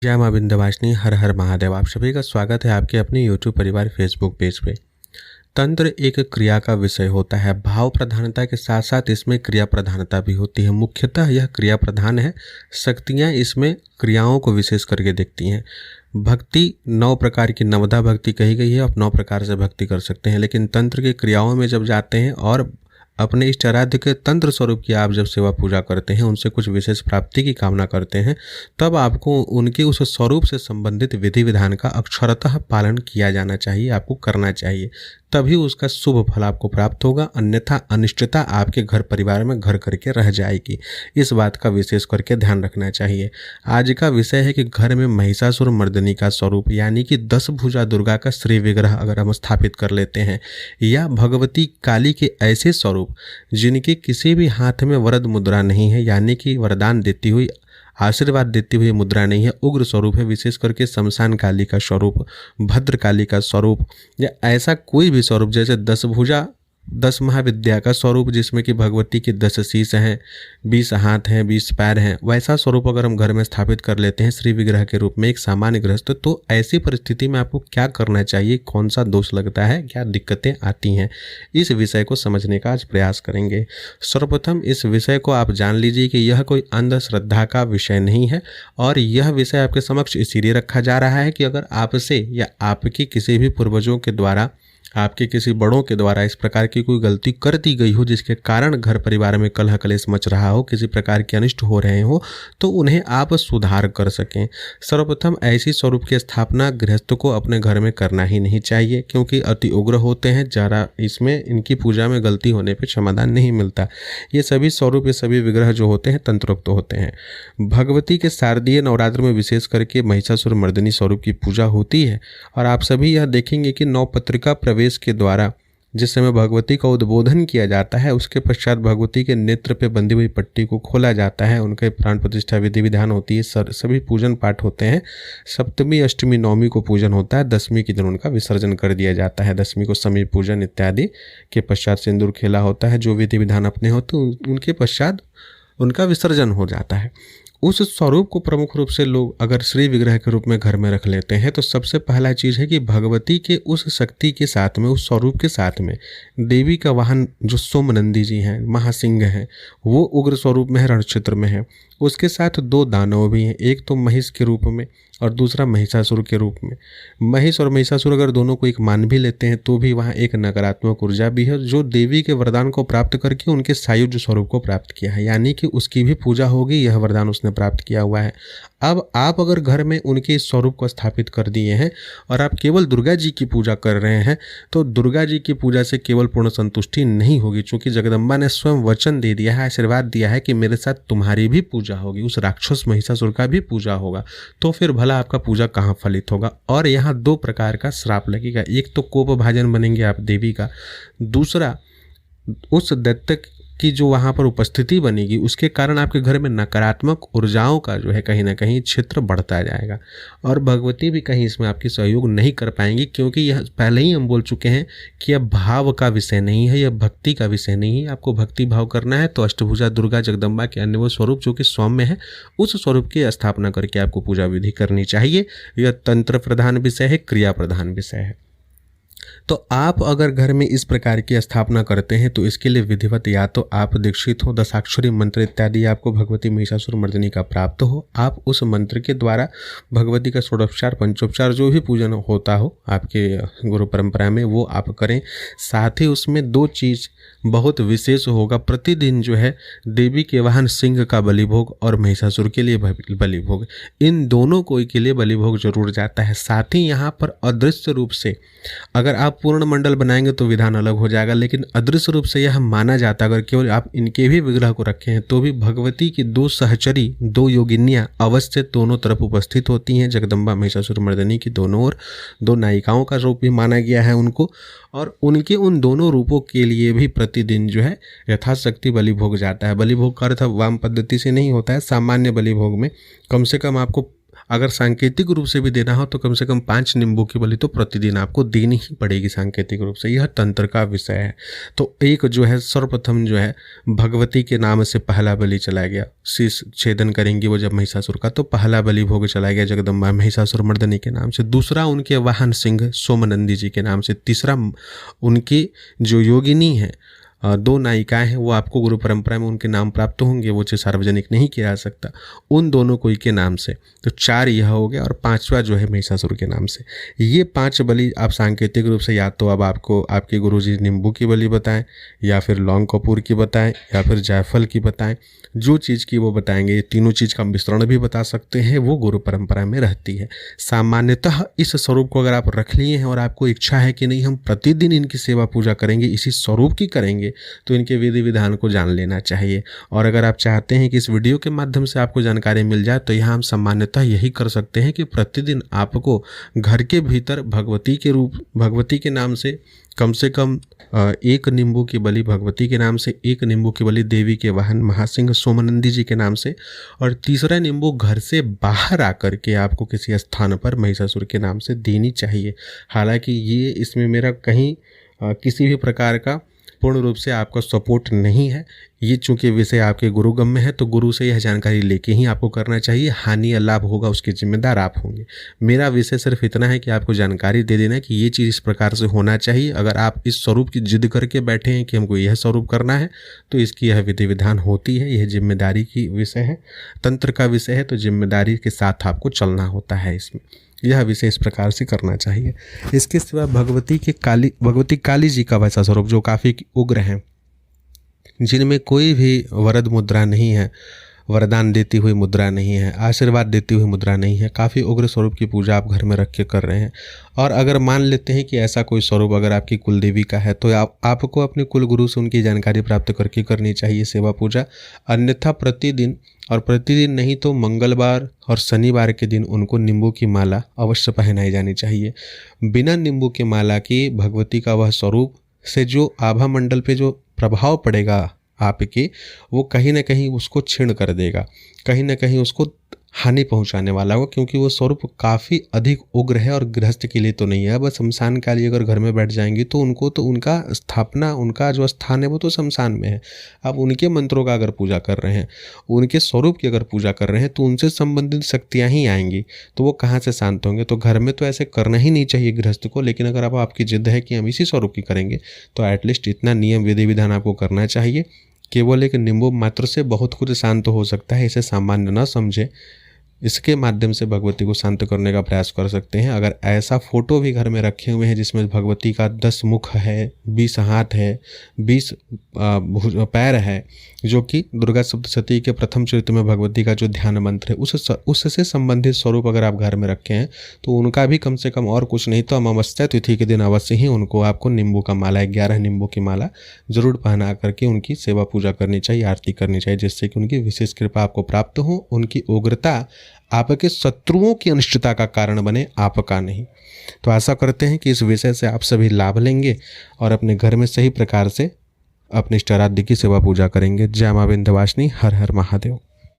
जय माँ विंध्यवासिनी, हर हर महादेव। आप सभी का स्वागत है आपके अपने YouTube परिवार फेसबुक पेज पे। तंत्र एक क्रिया का विषय होता है। भाव प्रधानता के साथ साथ इसमें क्रिया प्रधानता भी होती है। मुख्यतः यह क्रिया प्रधान है। शक्तियाँ इसमें क्रियाओं को विशेष करके देखती हैं। भक्ति 9 प्रकार की नवधा भक्ति कही गई है। आप 9 प्रकार से भक्ति कर सकते हैं, लेकिन तंत्र की क्रियाओं में जब जाते हैं और अपने इष्ट आराध्य के तंत्र स्वरूप की आप जब सेवा पूजा करते हैं, उनसे कुछ विशेष प्राप्ति की कामना करते हैं, तब आपको उनके उस स्वरूप से संबंधित विधि विधान का अक्षरतः पालन किया जाना चाहिए, आपको करना चाहिए। तभी उसका शुभ फल आपको प्राप्त होगा, अन्यथा अनिष्टता आपके घर परिवार में घर करके रह जाएगी। इस बात का विशेष करके ध्यान रखना चाहिए। आज का विषय है कि घर में महिषासुर मर्दिनी का स्वरूप यानी कि 10 भुजा दुर्गा का श्री विग्रह अगर हम स्थापित कर लेते हैं, या भगवती काली के ऐसे स्वरूप जिनके किसी भी हाथ में वरद मुद्रा नहीं है, यानी कि वरदान देती हुई, आशीर्वाद देती हुई मुद्रा नहीं है, उग्र स्वरूप है, विशेष करके शमशान काली का स्वरूप, भद्र काली का स्वरूप, या ऐसा कोई भी स्वरूप जैसे 10 भुजा 10 महाविद्या का स्वरूप जिसमें कि भगवती के 10 शीश हैं, 20 हाथ हैं, 20 पैर हैं, वैसा स्वरूप अगर हम घर में स्थापित कर लेते हैं श्री विग्रह के रूप में एक सामान्य गृहस्थ, तो ऐसी परिस्थिति में आपको क्या करना चाहिए, कौन सा दोष लगता है, क्या दिक्कतें आती हैं, इस विषय को समझने का आज प्रयास करेंगे। सर्वप्रथम इस विषय को आप जान लीजिए कि यह कोई अंधश्रद्धा का विषय नहीं है, और यह विषय आपके समक्ष इसीलिए रखा जा रहा है कि अगर आपसे या आपकी किसी भी पूर्वजों के द्वारा, आपके किसी बड़ों के द्वारा इस प्रकार की कोई गलती कर दी गई हो जिसके कारण घर परिवार में कलह कलेश मच रहा हो, किसी प्रकार के अनिष्ट हो रहे हो, तो उन्हें आप सुधार कर सकें। सर्वप्रथम ऐसी स्वरूप की स्थापना गृहस्थ को अपने घर में करना ही नहीं चाहिए, क्योंकि अति उग्र होते हैं। जरा इसमें इनकी पूजा में गलती होने पर क्षमादान नहीं मिलता। ये सभी स्वरूप, ये सभी विग्रह जो होते हैं तंत्रोक्त होते हैं। भगवती के शारदीय नवरात्र में विशेष करके महिषासुर मर्दिनी स्वरूप की पूजा होती है, और आप सभी यह देखेंगे कि 9 पत्रिका प्रवेश के द्वारा जिस समय भगवती का उद्बोधन किया जाता है, उसके पश्चात भगवती के नेत्र पे बंधी हुई पट्टी को खोला जाता है, उनके प्राण प्रतिष्ठा विधि विधान होती है, सभी पूजन पाठ होते हैं। सप्तमी, अष्टमी, नवमी को पूजन होता है, 10वीं के दिन उनका विसर्जन कर दिया जाता है। 10वीं को समी पूजन इत्यादि के पश्चात सिंदूर खेला होता है, जो विधि विधान अपने होते उनके पश्चात उनका विसर्जन हो जाता है। उस स्वरूप को प्रमुख रूप से लोग अगर श्री विग्रह के रूप में घर में रख लेते हैं, तो सबसे पहला चीज़ है कि भगवती के उस शक्ति के साथ में, उस स्वरूप के साथ में देवी का वाहन जो सोमनंदी जी हैं, महासिंह हैं, वो उग्र स्वरूप में है, रण क्षेत्र में है। उसके साथ 2 दानव भी हैं, एक तो महिष के रूप में और दूसरा महिषासुर के रूप में। महिष और महिषासुर अगर दोनों को एक मान भी लेते हैं, तो भी वहाँ एक नकारात्मक ऊर्जा भी है जो देवी के वरदान को प्राप्त करके उनके सायुज्य स्वरूप को प्राप्त किया है, यानी कि उसकी भी पूजा होगी, यह वरदान उसने प्राप्त किया हुआ है। अब आप अगर घर में उनके इस स्वरूप को स्थापित कर दिए हैं और आप केवल दुर्गा जी की पूजा कर रहे हैं, तो दुर्गा जी की पूजा से केवल पूर्ण संतुष्टि नहीं होगी, क्योंकि जगदम्बा ने स्वयं वचन दे दिया है, आशीर्वाद दिया है कि मेरे साथ तुम्हारी भी पूजा होगी, उस राक्षस महिषासुर का भी पूजा होगा। तो फिर भला आपका पूजा कहाँ फलित होगा। और यहाँ 2 प्रकार का श्राप लगेगा। एक तो कोप भाजन बनेंगे आप देवी का, दूसरा उस दैत्य की जो वहाँ पर उपस्थिति बनेगी उसके कारण आपके घर में नकारात्मक ऊर्जाओं का जो है कहीं ना कहीं क्षेत्र बढ़ता जाएगा, और भगवती भी कहीं इसमें आपकी सहयोग नहीं कर पाएंगी, क्योंकि यह पहले ही हम बोल चुके हैं कि यह भाव का विषय नहीं है, यह भक्ति का विषय नहीं है। आपको भक्ति भाव करना है तो अष्टभुजा दुर्गा जगदम्बा के अन्य वो स्वरूप जो कि सौम्य है, उस स्वरूप की स्थापना करके आपको पूजा विधि करनी चाहिए। यह तंत्र प्रधान विषय है, क्रिया प्रधान विषय है। तो आप अगर घर में इस प्रकार की स्थापना करते हैं, तो इसके लिए विधिवत या तो आप दीक्षित हो, 10 अक्षरी मंत्र इत्यादि आपको भगवती महिषासुर मर्दिनी का प्राप्त हो, आप उस मंत्र के द्वारा भगवती का षोडोपचार पंचोपचार जो भी पूजन होता हो आपके गुरु परंपरा में, वो आप करें। साथ ही उसमें 2 चीज़ बहुत विशेष होगा। प्रतिदिन जो है देवी के वाहन सिंह का बलिभोग और महिषासुर के लिए बलिभोग, इन दोनों को के लिए बलिभोग जरूर जाता है। साथ ही यहाँ पर अदृश्य रूप से अगर आप पूर्ण मंडल बनाएंगे तो विधान अलग हो जाएगा, लेकिन अदृश्य रूप से यह माना जाता है अगर केवल आप इनके भी विग्रह को रखे हैं, तो भी भगवती की 2 सहचरी, 2 योगिनियाँ अवश्य दोनों तरफ उपस्थित होती हैं। जगदम्बा महिषासुर मर्दिनी की दोनों ओर 2 नायिकाओं का रूप भी माना गया है उनको, और उनके उन दोनों रूपों के लिए भी प्रतिदिन जो है यथाशक्ति बलिभोग जाता है। बलिभोग का अर्थ वाम पद्धति से नहीं होता है। सामान्य बलिभोग में कम से कम आपको अगर सांकेतिक रूप से भी देना हो तो कम से कम 5 नींबू की बलि तो प्रतिदिन आपको देनी ही पड़ेगी सांकेतिक रूप से। यह तंत्र का विषय है। तो एक जो है सर्वप्रथम जो है भगवती के नाम से पहला बलि चला गया, शीश छेदन करेंगी वो जब महिषासुर का, तो पहला बलि भोग चला गया जगदम्बा महिषासुर मर्दनी के नाम से। दूसरा उनके वाहन सिंह सोमनंदी जी के नाम से। तीसरा उनकी जो योगिनी है, 2 नायिकाएं हैं, वो आपको गुरु परंपरा में उनके नाम प्राप्त होंगे, वो चीज़ सार्वजनिक नहीं किया जा सकता, उन दोनों कोई के नाम से। तो 4 यह हो गया और 5वां जो है महिषासुर के नाम से। ये 5 बलि आप सांकेतिक रूप से या तो अब आपको आपके गुरुजी नींबू की बलि बताएं, या फिर लौंग कपूर की बताएं, या फिर जायफल की बताएं, जो चीज़ की वो बताएंगे। ये तीनों चीज़ का मिश्रण भी बता सकते हैं, वो गुरु परंपरा में रहती है। सामान्यतः इस स्वरूप को अगर आप रख लिए हैं और आपको इच्छा है कि नहीं हम प्रतिदिन इनकी सेवा पूजा करेंगे, इसी स्वरूप की करेंगे, तो इनके विधि विधान को जान लेना चाहिए। और अगर आप चाहते हैं कि इस वीडियो के माध्यम से आपको जानकारी मिल जाए, तो यहाँ हम सामान्यतः यही कर सकते हैं कि प्रतिदिन आपको घर के भीतर भगवती के नाम से कम 1 नींबू की बलि भगवती के नाम से, 1 नींबू की बलि देवी के वाहन महासिंह सोमनंदी जी के नाम से, और तीसरा नींबू घर से बाहर आकर के आपको किसी स्थान पर महिषासुर के नाम से देनी चाहिए। हालांकि ये इसमें मेरा कहीं किसी भी प्रकार का पूर्ण रूप से आपका सपोर्ट नहीं है। ये चूंकि विषय आपके गुरुगम में है, तो गुरु से यह जानकारी लेके ही आपको करना चाहिए। हानि या लाभ होगा उसके जिम्मेदार आप होंगे। मेरा विषय सिर्फ इतना है कि आपको जानकारी दे देना कि ये चीज़ इस प्रकार से होना चाहिए। अगर आप इस स्वरूप की जिद करके बैठे हैं कि हमको यह स्वरूप करना है, तो इसकी यह विधि विधान होती है। यह जिम्मेदारी की विषय है, तंत्र का विषय है, तो जिम्मेदारी के साथ आपको चलना होता है। इसमें यह विषय इस प्रकार से करना चाहिए। इसके सिवा भगवती काली जी का वैसा स्वरूप जो काफ़ी उग्र हैं, जिनमें कोई भी वरद मुद्रा नहीं है, वरदान देती हुई मुद्रा नहीं है, आशीर्वाद देती हुई मुद्रा नहीं है, काफ़ी उग्र स्वरूप की पूजा आप घर में रख के कर रहे हैं। और अगर मान लेते हैं कि ऐसा कोई स्वरूप अगर आपकी कुल देवी का है, तो आपको अपने कुल गुरु से उनकी जानकारी प्राप्त करके करनी चाहिए सेवा पूजा। अन्यथा प्रतिदिन, और प्रतिदिन नहीं तो मंगलवार और शनिवार के दिन उनको नींबू की माला अवश्य पहनाई जानी चाहिए। बिना नींबू की माला की भगवती का वह स्वरूप से जो आभा मंडल पे जो प्रभाव पड़ेगा आपके, वो कहीं ना कहीं उसको क्षीण कर देगा, कहीं ना कहीं उसको हानि पहुंचाने वाला होगा, क्योंकि वो स्वरूप काफ़ी अधिक उग्र है और गृहस्थ के लिए तो नहीं है। बस शमशान काली अगर घर में बैठ जाएंगी तो उनको तो उनका स्थापना, उनका जो स्थान है वो तो शमशान में है। आप उनके मंत्रों का अगर पूजा कर रहे हैं, उनके स्वरूप की अगर पूजा कर रहे हैं, तो उनसे संबंधित शक्तियाँ ही आएंगी, तो वो कहाँ से शांत होंगे। तो घर में तो ऐसे करना ही नहीं चाहिए गृहस्थ को। लेकिन अगर अब आपकी जिद है कि हम इसी स्वरूप की करेंगे, तो एटलीस्ट इतना नियम विधि विधान आपको करना चाहिए। केवल एक नींबू मात्र से बहुत कुछ शांत हो सकता है, इसे सामान्य न समझे। इसके माध्यम से भगवती को शांत करने का प्रयास कर सकते हैं। अगर ऐसा फोटो भी घर में रखे हुए हैं जिसमें भगवती का 10 मुख है, 20 हाथ है, 20 पैर है, जो कि दुर्गा सप्तशती के प्रथम चरित्र में भगवती का जो ध्यान मंत्र है, उससे संबंधित स्वरूप अगर आप घर में रखे हैं, तो उनका भी कम से कम और कुछ नहीं तो अमावस्या तिथि के दिन अवश्य ही उनको आपको नींबू का माला, 11 नींबू की माला जरूर पहना करके उनकी सेवा पूजा करनी चाहिए, आरती करनी चाहिए, जिससे कि उनकी विशेष कृपा आपको प्राप्त हो। उनकी उग्रता आपके शत्रुओं की अनिष्टता का कारण बने, आपका नहीं। तो आशा करते हैं कि इस विषय से आप सभी लाभ लेंगे और अपने घर में सही प्रकार से अपने इष्टाराध्य की सेवा पूजा करेंगे। जय मां विंध्यवासिनी। हर हर महादेव।